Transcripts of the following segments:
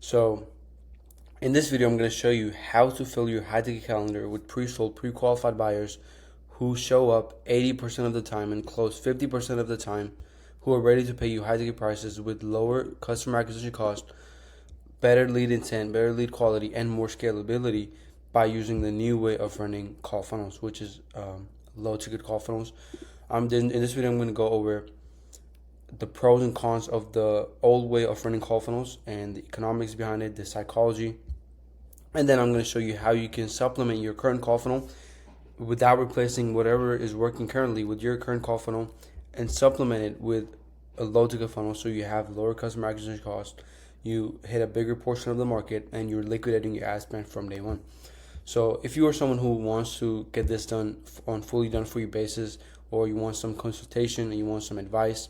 So in this video, I'm going to show you how to fill your high ticket calendar with pre-sold, pre-qualified buyers who show up 80% of the time and close 50% of the time, who are ready to pay you high ticket prices with lower customer acquisition cost, better lead intent, better lead quality, and more scalability by using the new way of running call funnels, which is low ticket call funnels. In this video, I'm going to go over the pros and cons of the old way of running call funnels and the economics behind it, the psychology, and then I'm going to show you how you can supplement your current call funnel without replacing whatever is working currently with your current call funnel, and supplement it with a low ticket funnel so you have lower customer acquisition cost, you hit a bigger portion of the market, and you're liquidating your ad spend from day one. So if you are someone who wants to get this done on fully done for you basis, or you want some consultation and you want some advice,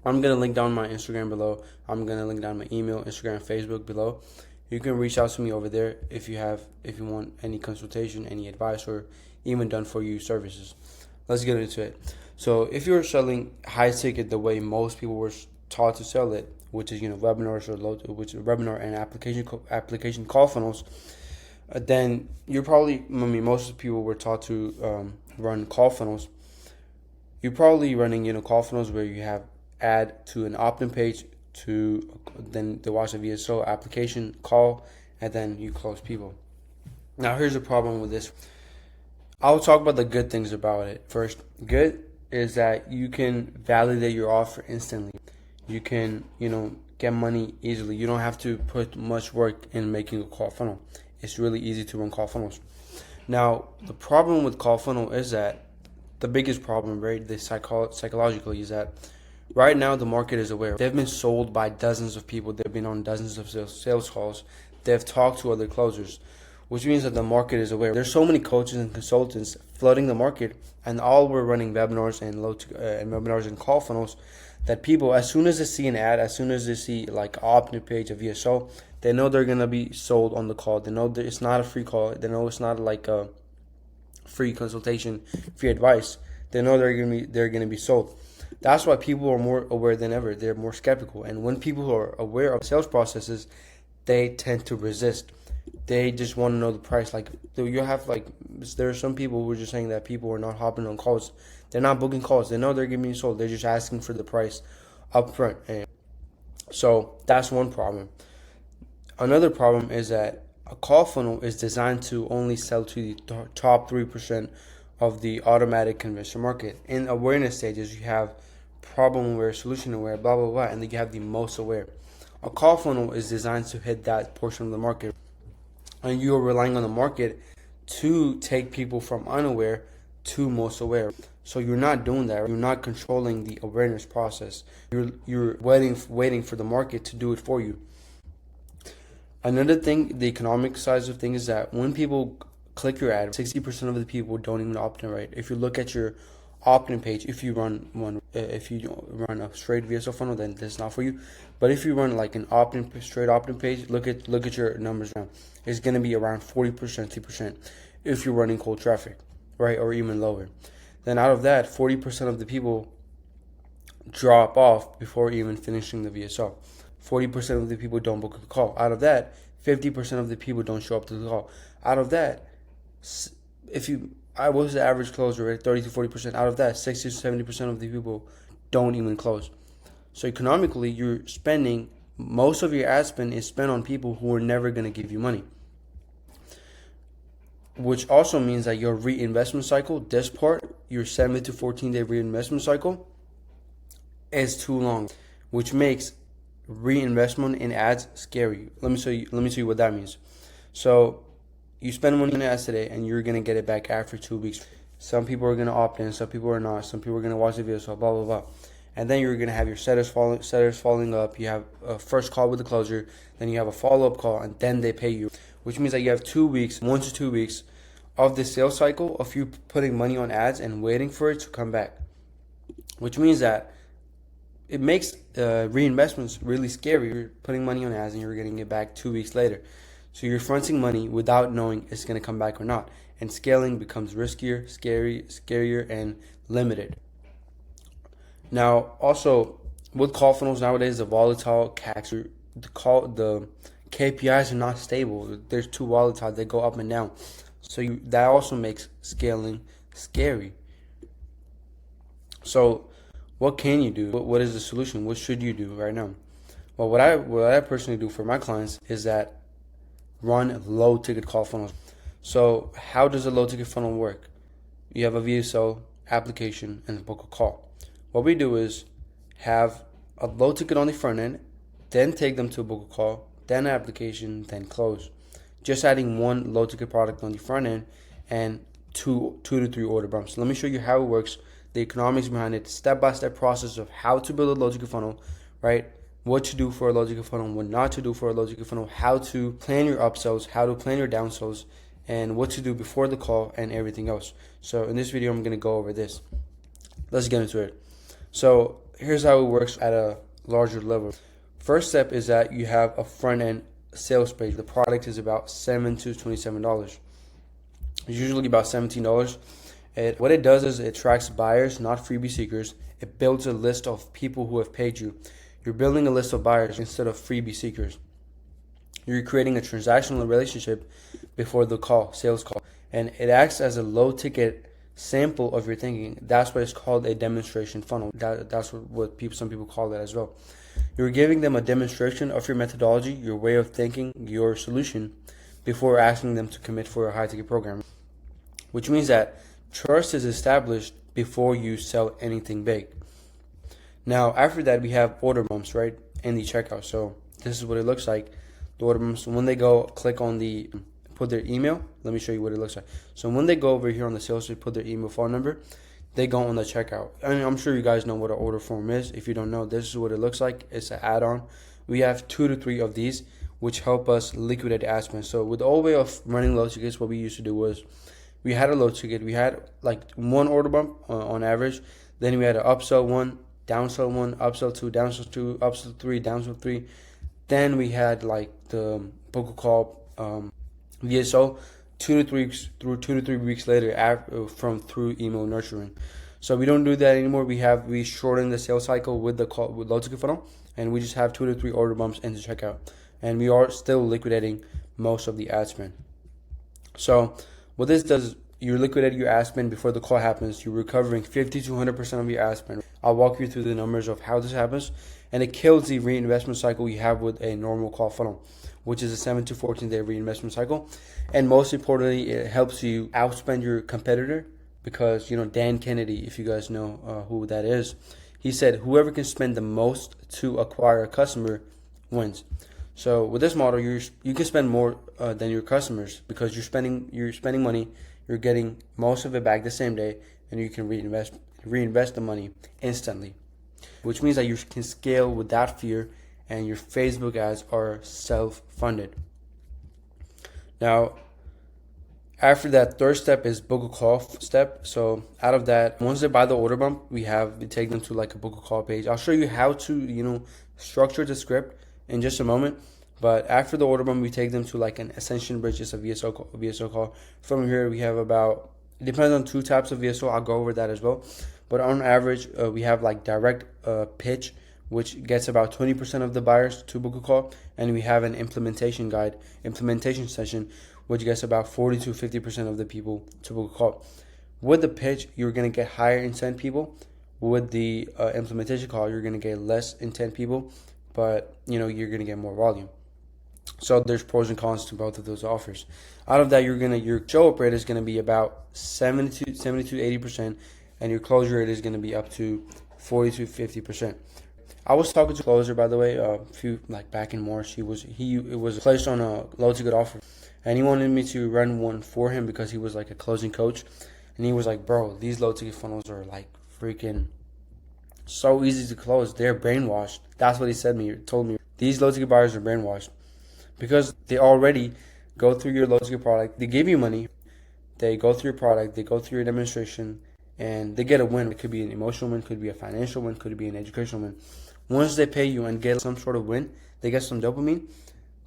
I'm going to link down my Instagram below. I'm going to link down my email, Instagram, Facebook below. You can reach out to me over there if you want any consultation, any advice, or even done for you services. Let's get into it. So if you're selling high ticket the way most people were taught to sell it, which is webinars or webinar and application call funnels, then you're probably, most people were taught to run call funnels. You're probably running call funnels where you have add to an opt-in page, to then they watch a VSSL application call, and then you close people. Now here's the problem with this. I'll talk about the good things about it first. Good is that you can validate your offer instantly. You can get money easily. You don't have to put much work in making a call funnel. It's really easy to run call funnels. Now the problem with call funnel is that the biggest problem, right, psychologically, is that right now the market is aware. They've been sold by dozens of people. They've been on dozens of sales calls. They've talked to other closers, which means that the market is aware. There's so many coaches and consultants flooding the market, and all we're running webinars and webinars and call funnels that people, as soon as they see an ad, as soon as they see like opt-in page of VSO, they know they're gonna be sold on the call. They know that it's not a free call. They know it's not like a free consultation, free advice. They know they're gonna be sold. That's why people are more aware than ever. They're more skeptical. And when people are aware of sales processes, they tend to resist. They just want to know the price. Like there are some people who are just saying that people are not hopping on calls. They're not booking calls. They know they're getting sold. They're just asking for the price up front. And so that's one problem. Another problem is that a call funnel is designed to only sell to the top 3% of the automatic conversion market. In awareness stages, you have problem aware, solution aware, blah blah blah, and then you have the most aware. A call funnel is designed to hit that portion of the market, and you are relying on the market to take people from unaware to most aware. So you're not doing that. You're not controlling the awareness process. You're waiting for the market to do it for you. Another thing, the economic side of things, is that when people click your ad, 60% of the people don't even opt in, right? If you look at your opt-in page, if you run a straight VSL funnel, then that's not for you. But if you run like an straight opt-in page, look at your numbers now. It's gonna be around 40%, 50% if you're running cold traffic, right, or even lower. Then out of that, 40% of the people drop off before even finishing the VSL. 40% of the people don't book a call. Out of that, 50% of the people don't show up to the call. Out of that, what's the average close rate? 30 to 40%. Out of that, 60 to 70% of the people don't even close. So economically, you're spending most of your ad spend is spent on people who are never going to give you money. Which also means that your reinvestment cycle, this part, your 7 to 14-day reinvestment cycle, is too long, which makes reinvestment in ads scary. Let me show you what that means. So you spend money on ads today, and you're gonna get it back after 2 weeks. Some people are gonna opt in, some people are not. Some people are gonna watch the video, so blah blah blah. And then you're gonna have your setters following up. You have a first call with the closer, then you have a follow-up call, and then they pay you. Which means that you have 2 weeks, 1 to 2 weeks, of the sales cycle of you putting money on ads and waiting for it to come back. Which means that it makes reinvestments really scary. You're putting money on ads and you're getting it back 2 weeks later. So you're fronting money without knowing it's going to come back or not. And scaling becomes riskier, scarier, and limited. Now, also, with call funnels nowadays, the volatile CACs, the KPIs are not stable. They're too volatile. They go up and down. So that also makes scaling scary. So what can you do? What is the solution? What should you do right now? Well, what I personally do for my clients is that run low ticket call funnels. So how does a low ticket funnel work? You have a VSL application and book a call. What we do is have a low ticket on the front end, then take them to a book a call, then application, then close. Just adding one low ticket product on the front end and two to three order bumps. Let me show you how it works, the economics behind it, step-by-step process of how to build a low ticket funnel, right? What to do for a low ticket funnel, what not to do for a low ticket funnel, how to plan your upsells, how to plan your downsells, and what to do before the call and everything else. So in this video, I'm going to go over this. Let's get into it. So here's how it works at a larger level. First step is that you have a front end sales page. The product is about $7 to $27. It's usually about $17. What it does is it tracks buyers, not freebie seekers. It builds a list of people who have paid you. You're building a list of buyers instead of freebie seekers. You're creating a transactional relationship before the call, sales call, and it acts as a low ticket sample of your thinking. That's why it's called a demonstration funnel. That's what some people call it as well. You're giving them a demonstration of your methodology, your way of thinking, your solution, before asking them to commit for a high ticket program, which means that trust is established before you sell anything big. Now, after that, we have order bumps, right, in the checkout. So this is what it looks like. The order bumps, when they go click on put their email, let me show you what it looks like. So when they go over here on the sales page, put their email, phone number, they go on the checkout. And I'm sure you guys know what an order form is. If you don't know, this is what it looks like. It's an add-on. We have 2 to 3 of these, which help us liquidate ad spend. So with the old way of running low tickets, what we used to do was we had a low ticket. We had like one order bump on average. Then we had an upsell 1, downsell 1, upsell 2, downsell 2, upsell 3, downsell 3. Then we had like the book a call VSO 2 to 3 weeks later through email nurturing. So we don't do that anymore. We shorten the sales cycle with low ticket funnel, and we just have 2 to 3 order bumps into checkout, and we are still liquidating most of the ad spend. So what this does, you liquidate your ad spend before the call happens. You're recovering 50 to 100% of your ad spend. I'll walk you through the numbers of how this happens, and it kills the reinvestment cycle you have with a normal call funnel, which is a 7 to 14 day reinvestment cycle. And most importantly, it helps you outspend your competitor, because Dan Kennedy, if you guys know who that is, he said whoever can spend the most to acquire a customer wins. So with this model, you can spend more than your customers, because you're spending money, you're getting most of it back the same day, and you can reinvest the money instantly, which means that you can scale without fear, and your Facebook ads are self-funded. Now, after that, third step is book a call step. So out of that, once they buy the order bump, we take them to like a book a call page. I'll show you how to structure the script in just a moment. But after the order bump, we take them to like an ascension bridge, just a VSO call. From here, we have it depends on 2 types of VSO. I'll go over that as well. But on average, we have like direct pitch, which gets about 20% of the buyers to book a call. And we have an implementation session, which gets about 40 to 50% of the people to book a call. With the pitch, you're going to get higher intent people. With the implementation call, you're going to get less intent people, but you're going to get more volume. So there's pros and cons to both of those offers. Out of that, your show up rate is going to be about 70 to 80%, and your closure rate is going to be up to 40 to 50%. I was talking to a closer, by the way, back in March. It was placed on a low ticket offer, and he wanted me to run one for him because he was like a closing coach, and he was like, "Bro, these low ticket funnels are like freaking so easy to close. They're brainwashed." That's what he told me. These low ticket buyers are brainwashed because they already go through your low ticket product. They give you money. They go through your product. They go through your demonstration, and they get a win. It could be an emotional win, could be a financial win, could be an educational win. Once they pay you and get some sort of win, they get some dopamine,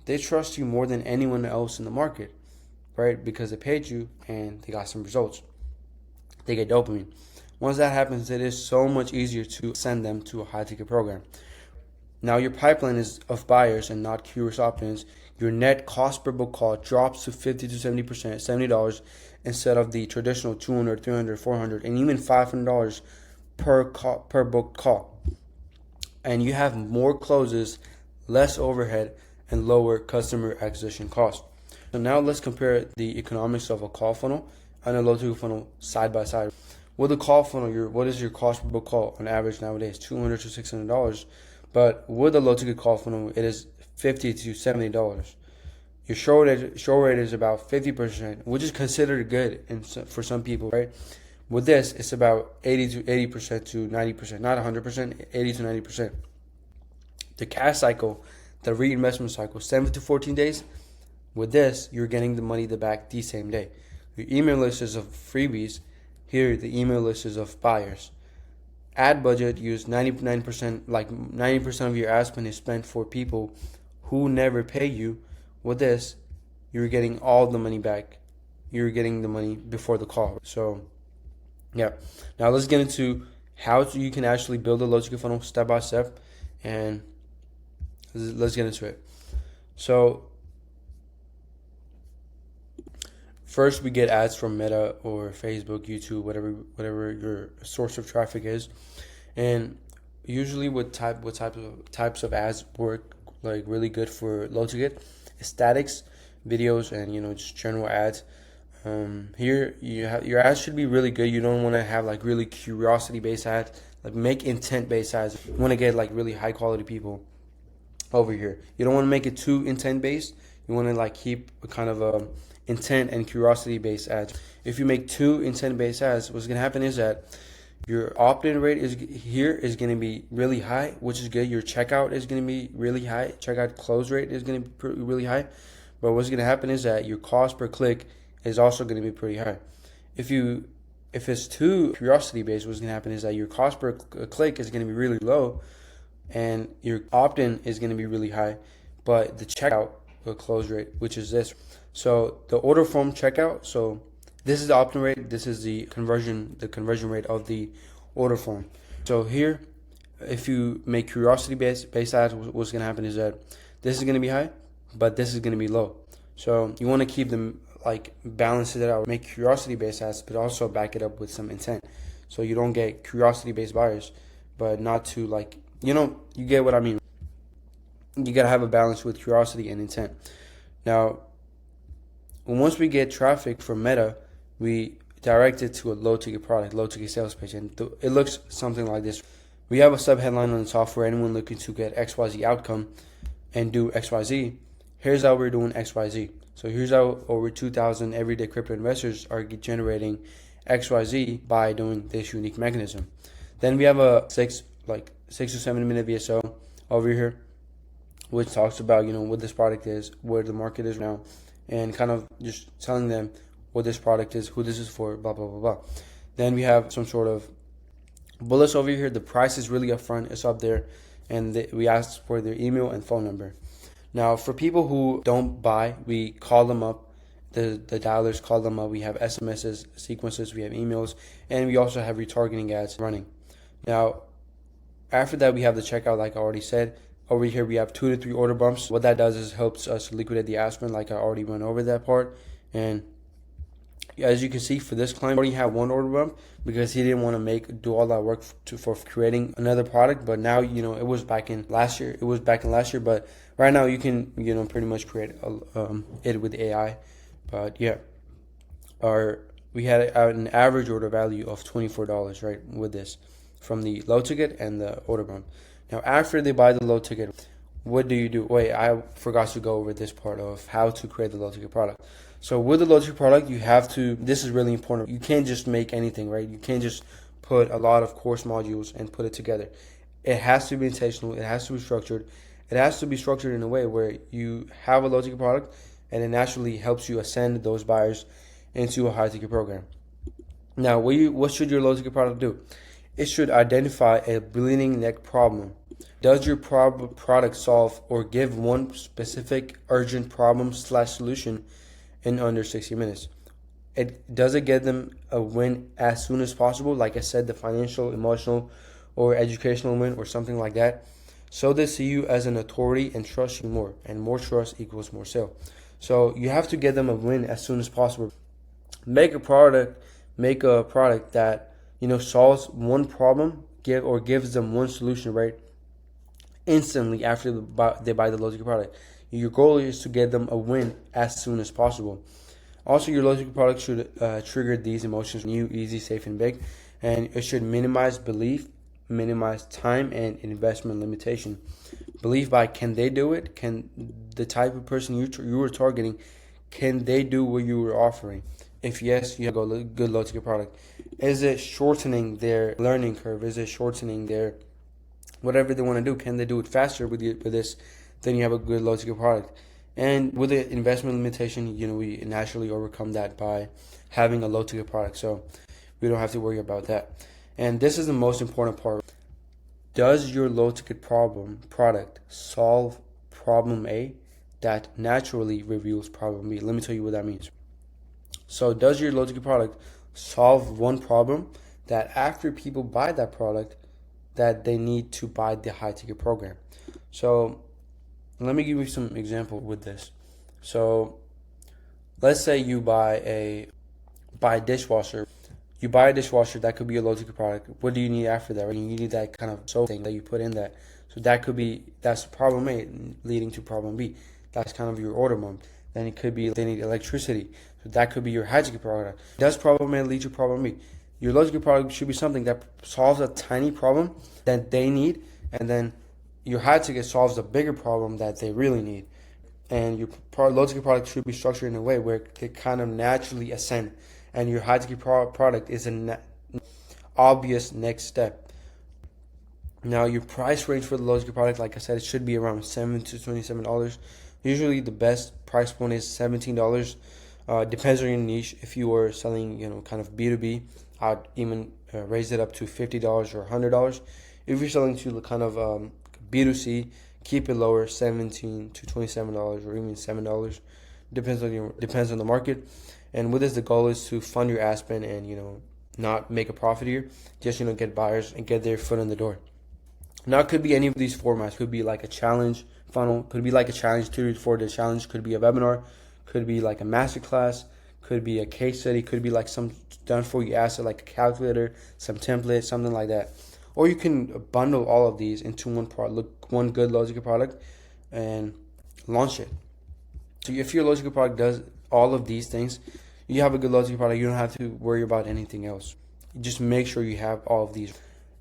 they trust you more than anyone else in the market, right? Because they paid you and they got some results. They get dopamine. Once that happens, it is so much easier to send them to a high ticket program. Now your pipeline is of buyers and not curious opt-ins. your net cost per book call drops to 50 to 70%, $70 instead of the traditional $200, $300, $400, and even $500 per book call. And you have more closes, less overhead, and lower customer acquisition cost. So now let's compare the economics of a call funnel and a low ticket funnel side by side. With a call funnel, what is your cost per book call on average nowadays? $200 to $600. But with a low ticket call funnel, it is $50 to $70. Your show rate is about 50%, which is considered good for some people, right? With this, it's about 80% to 90%, not 100%, 80 to 90%. The cash cycle, the reinvestment cycle, 7 to 14 days. With this, you're getting the money back the same day. Your email list is of freebies. Here, the email list is of buyers. Ad budget, use 99%, like 90% of your ad spend is spent for people who never pay you. With this, you're getting all the money back. You're getting the money before the call. So, yeah. Now let's get into how you can actually build a low ticket funnel step by step, and let's get into it. So, first, we get ads from Meta or Facebook, YouTube, whatever your source of traffic is, and usually what types of ads work like really good for low ticket is statics, videos, and just general ads. Here your ads should be really good. You don't want to have like really curiosity based ads. Like make intent based ads. You want to get like really high quality people over here. You don't want to make it too intent based. You want to like keep a kind of intent and curiosity based ads. If you make too intent based ads, what's gonna happen is that your opt-in rate is going to be really high, which is good. Your checkout is going to be really high. Checkout close rate is going to be really high. But what's going to happen is that your cost per click is also going to be pretty high. If it's too curiosity based, what's going to happen is that your cost per click is going to be really low, and your opt-in is going to be really high, but the checkout close rate, which is this. So the order form checkout. So this is the opt-in rate. This is the conversion rate of the order form. So here, if you make curiosity based ads, what's going to happen is that this is going to be high, but this is going to be low. So you want to keep them like balance it out. Make curiosity based ads, but also back it up with some intent. So you don't get curiosity based buyers, but not to like you get what I mean. You gotta have a balance with curiosity and intent. Now, once we get traffic from Meta, we direct it to a low ticket product, low ticket sales page, and it looks something like this. We have a subheadline on the top for anyone looking to get XYZ outcome and do XYZ. Here's how we're doing XYZ. So here's how over 2,000 everyday crypto investors are generating XYZ by doing this unique mechanism. Then we have a 6 to 7 minute VSO over here, which talks about what this product is, where the market is now, and kind of just telling them what this product is, who this is for, blah, blah, blah, blah. Then we have some sort of bullets over here. The price is really upfront. It's up there. And we ask for their email and phone number. Now, for people who don't buy, we call them up. The dialers call them up. We have SMSs, sequences, we have emails, and we also have retargeting ads running. Now, after that, we have the checkout, like I already said. Over here, we have 2 to 3 order bumps. What that does is helps us liquidate the ad spend, like I already went over that part. And as you can see, for this client, we already have 1 order bump because he didn't want to do all that work for creating another product. But now, it was back in last year. But right now, you can, pretty much create it with AI. But yeah, we had an average order value of $24, right, with this from the low ticket and the order bump. Now, after they buy the low ticket, what do you do? Wait, I forgot to go over this part of how to create the low ticket product. So with the low ticket product, you have to, this is really important. You can't just make anything, right? You can't just put a lot of course modules and put it together. It has to be intentional. It has to be structured. It has to be structured in a way where you have a low ticket product and it naturally helps you ascend those buyers into a high ticket program. Now, what should your low ticket product do? It should identify a bleeding neck problem. Does your product solve or give one specific urgent problem/solution in under 60 minutes? Does it get them a win as soon as possible? Like I said, the financial, emotional, or educational win or something like that. So they see you as an authority and trust you more, and more trust equals more sale. So you have to get them a win as soon as possible. Make a product, that solves one problem, gives them one solution right instantly after they buy the low-ticket product. Your goal is to get them a win as soon as possible. Also, your low-ticket product should trigger these emotions: new, easy, safe, and big, and it should minimize belief, minimize time, and investment limitation. Belief by, can they do it? Can the type of person you were targeting, can they do what you were offering? If yes, you have a good low-ticket product. Is it shortening their learning curve? Is it shortening their whatever they want to do? Can they do it faster with this? Then you have a good low-ticket product. And with the investment limitation, we naturally overcome that by having a low-ticket product. So we don't have to worry about that. And this is the most important part. Does your low-ticket product solve problem A that naturally reveals problem B? Let me tell you what that means. So does your low-ticket product solve one problem that after people buy that product, that they need to buy the high-ticket program? So let me give you some example with this. So let's say you buy a dishwasher. You buy a dishwasher, that could be a low-ticket product. What do you need after that? Right? You need that kind of soap thing that you put in that. So that's problem A leading to problem B. That's kind of your order bump. Then it could be they need electricity. So that could be your high-ticket product. Does problem A lead to problem B? Your low-ticket product should be something that solves a tiny problem that they need, and then your high-ticket solves a bigger problem that they really need. And your low-ticket product should be structured in a way where it kind of naturally ascend, and your high-ticket product is an obvious next step. Now, your price range for the low-ticket product, like I said, it should be around $7 to $27. Usually, the best price point is $17. Depends on your niche. If you are selling, kind of B2B, I'd even raise it up to $50 or $100. If you're selling to the kind of B2C, keep it lower, $17 to $27 or even $7. Depends on the market. And with this, the goal is to fund your ad spend and not make a profit here. Just get buyers and get their foot in the door. Now, it could be any of these formats. Could be like a challenge funnel. Could be like a challenge for the challenge. Could be a webinar. Could be like a masterclass. Could be a case study. Could be like some done for you asset, like a calculator, some template, something like that. Or you can bundle all of these into one good low-ticket product and launch it. So if your low-ticket product does all of these things, you have a good low-ticket product. You don't have to worry about anything else. You just make sure you have all of these.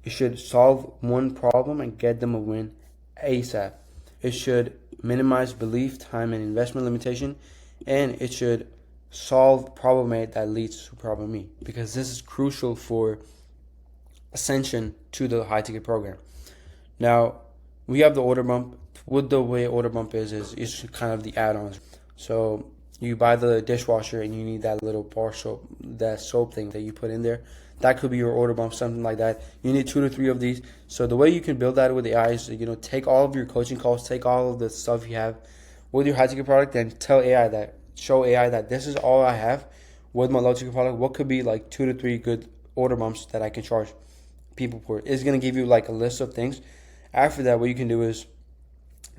It should solve one problem and get them a win ASAP. It should minimize belief, time, and investment limitation. And it should solve problem A that leads to problem E, because this is crucial for ascension to the high-ticket program. Now, we have the order bump. What the way order bump is kind of the add-ons. So you buy the dishwasher and you need that little bar soap, that soap thing that you put in there. That could be your order bump, something like that. You need 2 to 3 of these. So the way you can build that with AI is, take all of your coaching calls, take all of the stuff you have with your high-ticket product, and show AI that this is all I have with my low-ticket product. What could be like 2 to 3 good order bumps that I can charge people for? It's going to give you like a list of things. After that, what you can do is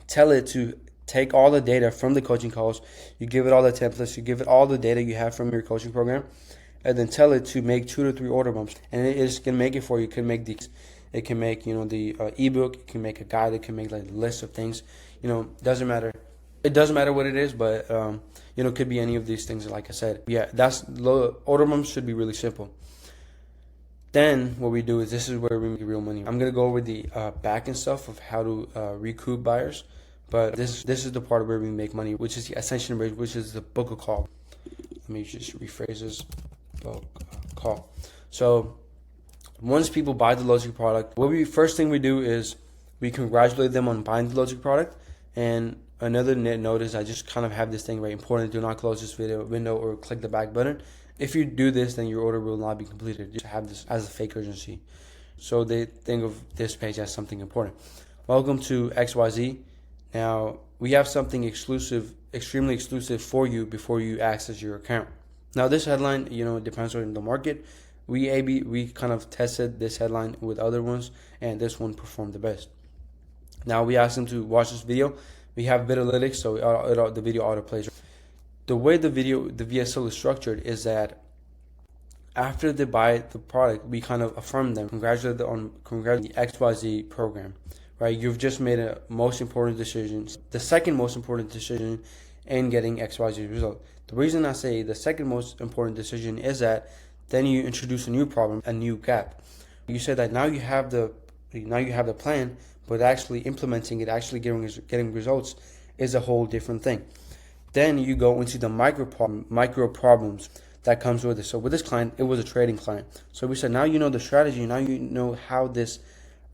tell it to take all the data from the coaching calls. You give it all the templates. You give it all the data you have from your coaching program, and then tell it to make 2 to 3 order bumps. And it can make it for you. It can make it can make the ebook. It can make a guide. It can make like a list of things. Doesn't matter. It doesn't matter what it is, but it could be any of these things. Like I said, order bumps should be really simple. Then what we do is, this is where we make real money. I'm gonna go over the back end stuff of how to recoup buyers, but this is the part where we make money, which is the ascension rate, which is the book a call. Let me just rephrase this: book a call. So once people buy the low-ticket product, first thing we do is we congratulate them on buying the low-ticket product. And another note is, I just kind of have this thing very important: do not close this window or click the back button. If you do this, then your order will not be completed. Just have this as a fake urgency, so they think of this page as something important. Welcome to XYZ. Now, we have something exclusive, extremely exclusive for you before you access your account. Now, this headline, it depends on the market. We kind of tested this headline with other ones, and this one performed the best. Now we ask them to watch this video. We have Vitalytics, so the video auto plays. The way the VSL is structured is that after they buy the product, we kind of affirm them, congratulate the XYZ program, right? You've just made a most important decision, the second most important decision in getting XYZ result. The reason I say the second most important decision is that then you introduce a new problem, a new gap. You say that now you have the plan, but actually implementing it, actually getting results is a whole different thing. Then you go into the micro problems that comes with it. So with this client, it was a trading client. So we said, now you know the strategy, now you know how this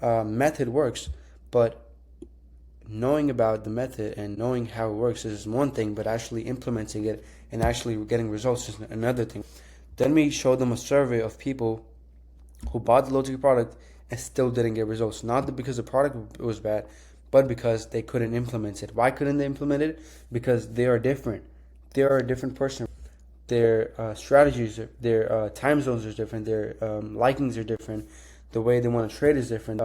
method works, but knowing about the method and knowing how it works is one thing, but actually implementing it and actually getting results is another thing. Then we show them a survey of people who bought the low ticket product and still didn't get results. Not because the product was bad, but because they couldn't implement it. Why couldn't they implement it? Because they are different. They are a different person. Their strategies, their time zones are different. Their likings are different. The way they want to trade is different.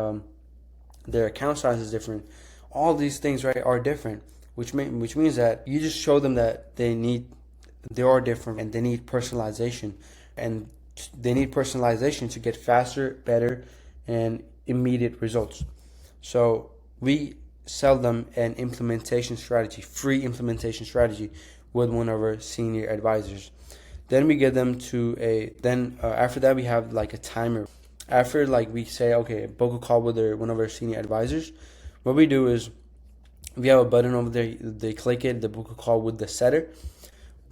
Their account size is different. All these things, right, are different, which means that you just show them that they are different and they need personalization, and they need personalization to get faster, better, and immediate results. So we sell them an implementation strategy, free implementation strategy with one of our senior advisors. Then we get them to after that we have like a timer. After we say, okay, book a call with one of our senior advisors, what we do is we have a button over there, they click it, they book a call with the setter.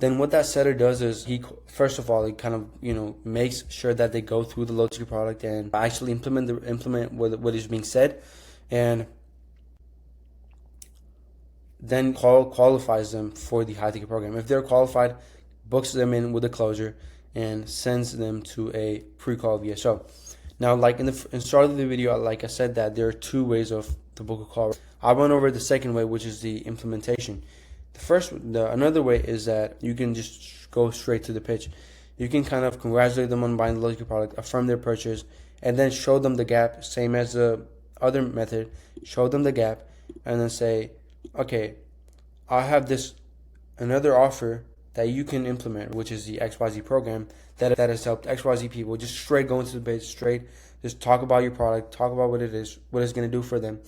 Then what that setter does is he kind of makes sure that they go through the low ticket product and actually implement what is being said, and then qualifies them for the high ticket program. If they're qualified, books them in with a closure and sends them to a pre-call VSO. Now, in the start of the video, like I said, that there are two ways of the book a call. I went over the second way, which is the implementation. Another way is that you can just go straight to the pitch. You can kind of congratulate them on buying the low ticket product, affirm their purchase, and then show them the gap, same as the other method. Show them the gap, and then say, okay, I have another offer that you can implement, which is the XYZ program that has helped XYZ people. Just straight go into the page, just talk about your product, talk about what it is, what it's going to do for them,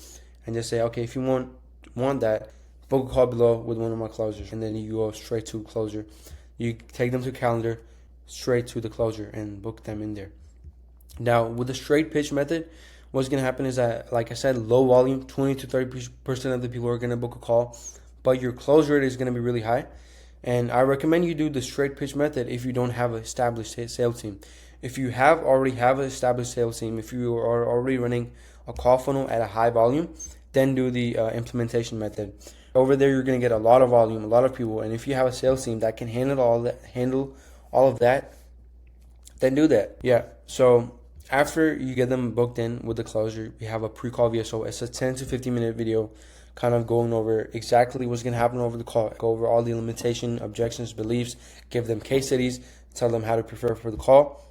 and just say, okay, if you want that, book a call below with one of my closers, and then you go straight to closure. You take them to calendar, straight to the closure, and book them in there. Now, with the straight pitch method, what's going to happen is that, like I said, low volume, 20 to 30% of the people are going to book a call, but your close rate is going to be really high. And I recommend you do the straight pitch method if you don't have an established sales team. If you already have an established sales team, if you are already running a call funnel at a high volume, then do the implementation method. Over there, you're going to get a lot of volume, a lot of people, and if you have a sales team that can handle all of that, then do that. Yeah. So after you get them booked in with the closure, we have a pre-call VSO. It's a 10 to 15 minute video, kind of going over exactly what's going to happen over the call, go over all the limitation, objections, beliefs, give them case studies, tell them how to prepare for the call,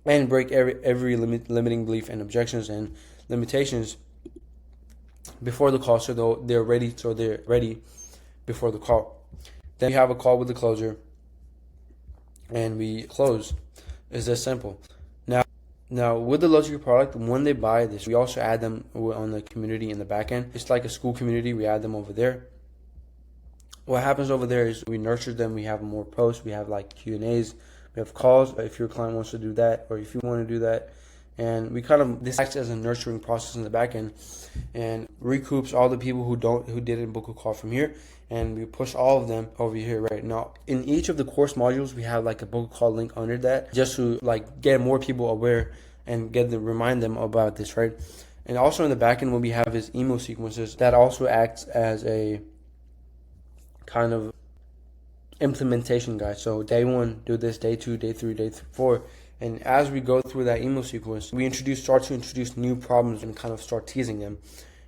and break every limiting belief and objections and limitations before the call, so they're ready before the call. Then we have a call with the closer, and we close. It's that simple. Now, with the low ticket product, when they buy this, we also add them on the community in the back end. It's like a school community. We add them over there. What happens over there is we nurture them. We have more posts. We have Q&As. We have calls if your client wants to do that, or if you want to do that. And this acts as a nurturing process in the back end, and recoups all the people who didn't book a call from here, and we push all of them over here right now. In each of the course modules, we have a book a call link under that, just to get more people aware and remind them about this, right? And also in the back end, what we have is email sequences that also acts as a kind of implementation guide. So day 1, do this, day 2, day 3, day 4. And as we go through that email sequence, we start to introduce new problems and kind of start teasing them.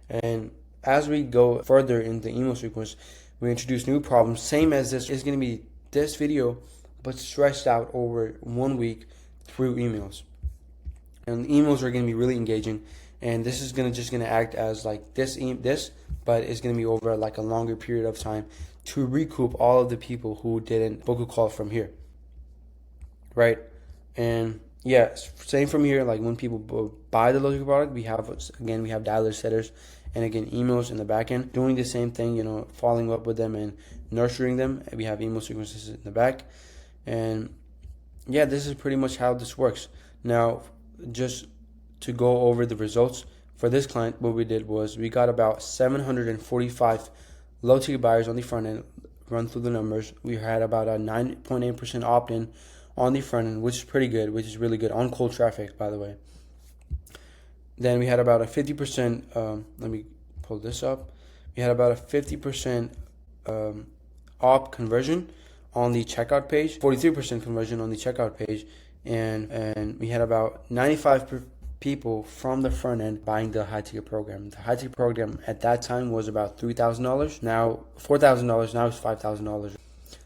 And as we go further in the email sequence, we introduce new problems. Same as this is going to be this video, but stretched out over 1 week through emails. And the emails are going to be really engaging, and this is just gonna act as like this, but it's gonna be over like a longer period of time to recoup all of the people who didn't book a call from here, right? And yeah, same from here. Like when people buy the logical product, we have dialer setters, and again emails in the back end doing the same thing. Following up with them and nurturing them. We have email sequences in the back, and yeah, this is pretty much how this works. Now, just to go over the results for this client, what we did was we got about 745 low ticket buyers on the front end. Run through the numbers. We had about a 9.8% opt-in on the front end, which is pretty good, which is really good on cold traffic, by the way. Then we had about a 50%, let me pull this up. We had about a 50% op conversion on the checkout page, 43% conversion on the checkout page, and we had about 95 people from the front end buying the high ticket program. The high ticket program at that time was about $3,000. Now $4,000. Now it's $5,000.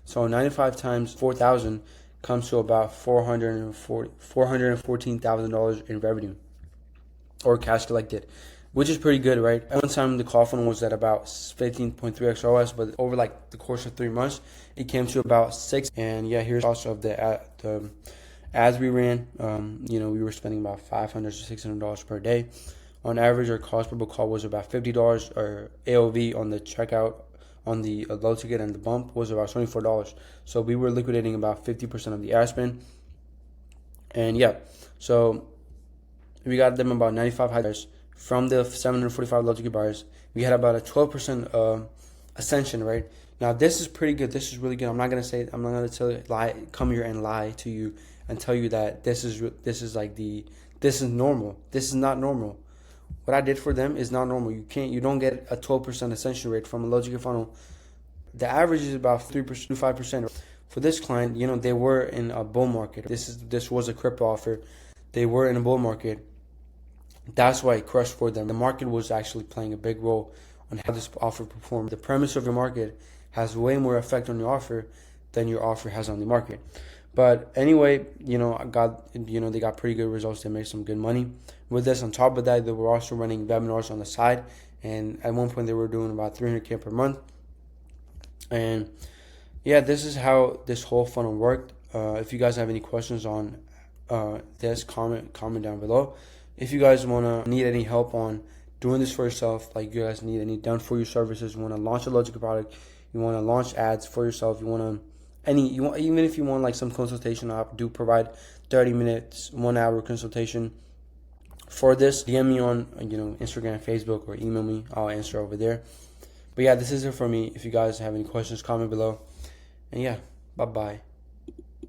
So 95 times 4,000 comes to about $414,000 in revenue or cash collected, which is pretty good, right? At one time the call funnel was at about 15.3x ROAS, but over like the course of 3 months, it came to about 6. And yeah, here's also of the ads we ran. We were spending about $500 to $600 per day. On average, our cost per book call was about $50, or AOV on the checkout on the low ticket and the bump was about $24. So we were liquidating about 50% of the ad spend. And yeah, so we got them about 95 hires from the 745 low ticket buyers. We had about a 12% ascension, right? Now this is pretty good. This is really good. I'm not gonna come here and lie to you and tell you that this is normal. This is not normal. What I did for them is not normal. You don't get a 12% ascension rate from a low ticket funnel. The average is about 3% to 5%. For this client, they were in a bull market. This was a crypto offer. They were in a bull market. That's why it crushed for them. The market was actually playing a big role on how this offer performed. The premise of your market has way more effect on your offer than your offer has on the market. But anyway, they got pretty good results. They made some good money with this. On top of that, they were also running webinars on the side, and at one point they were doing about $300K per month. And yeah, this is how this whole funnel worked. If you guys have any questions on this, comment down below. If you guys need any help on doing this for yourself, like you guys need any done for you services, you want to launch a logical product, you want to launch ads for yourself, even if you want like some consultation, I do provide 30 minutes, 1 hour consultation for this. DM me on Instagram, Facebook, or email me. I'll answer over there. But yeah, this is it for me. If you guys have any questions, comment below. And yeah, bye-bye.